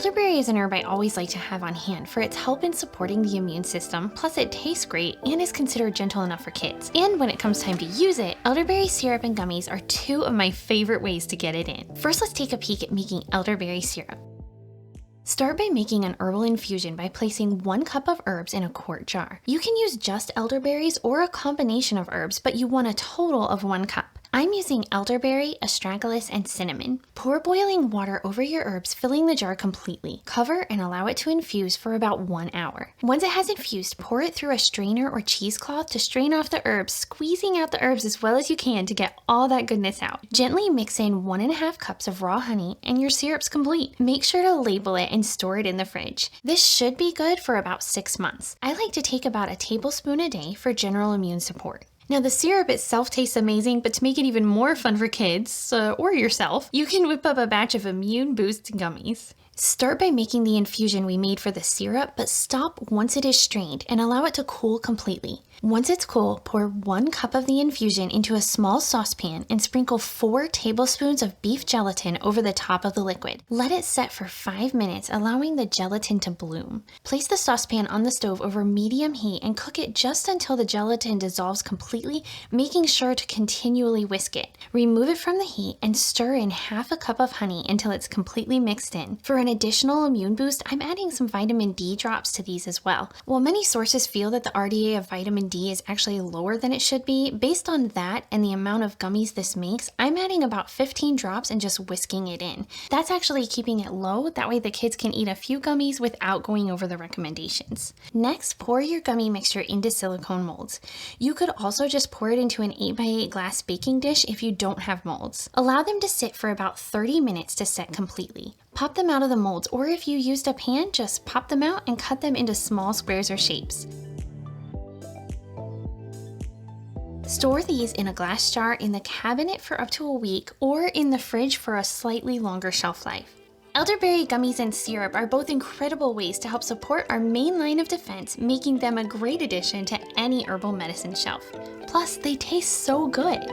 Elderberry is an herb I always like to have on hand for its help in supporting the immune system, plus it tastes great and is considered gentle enough for kids. And when it comes time to use it, elderberry syrup and gummies are two of my favorite ways to get it in. First, let's take a peek at making elderberry syrup. Start by making an herbal infusion by placing 1 cup of herbs in a quart jar. You can use just elderberries or a combination of herbs, but you want a total of 1 cup. I'm using elderberry, astragalus, and cinnamon. Pour boiling water over your herbs, filling the jar completely. Cover and allow it to infuse for about 1 hour. Once it has infused, pour it through a strainer or cheesecloth to strain off the herbs, squeezing out the herbs as well as you can to get all that goodness out. Gently mix in 1.5 cups of raw honey and your syrup's complete. Make sure to label it and store it in the fridge. This should be good for about 6 months. I like to take about a tablespoon a day for general immune support. Now the syrup itself tastes amazing, but to make it even more fun for kids, or yourself, you can whip up a batch of immune boost gummies. Start by making the infusion we made for the syrup, but stop once it is strained and allow it to cool completely. Once it's cool, pour 1 cup of the infusion into a small saucepan and sprinkle 4 tablespoons of beef gelatin over the top of the liquid. Let it set for 5 minutes, allowing the gelatin to bloom. Place the saucepan on the stove over medium heat and cook it just until the gelatin dissolves completely, making sure to continually whisk it. Remove it from the heat and stir in half a cup of honey until it's completely mixed in. For an additional immune boost, I'm adding some vitamin D drops to these as well. While many sources feel that the RDA of vitamin D is actually lower than it should be, based on that and the amount of gummies this makes, I'm adding about 15 drops and just whisking it in. That's actually keeping it low, that way the kids can eat a few gummies without going over the recommendations. Next, pour your gummy mixture into silicone molds. You could also just pour it into an 8x8 glass baking dish if you don't have molds. Allow them to sit for about 30 minutes to set completely. Pop them out of the molds, or if you used a pan, just pop them out and cut them into small squares or shapes. Store these in a glass jar in the cabinet for up to a week or in the fridge for a slightly longer shelf life. Elderberry gummies and syrup are both incredible ways to help support our main line of defense, making them a great addition to any herbal medicine shelf. Plus, they taste so good.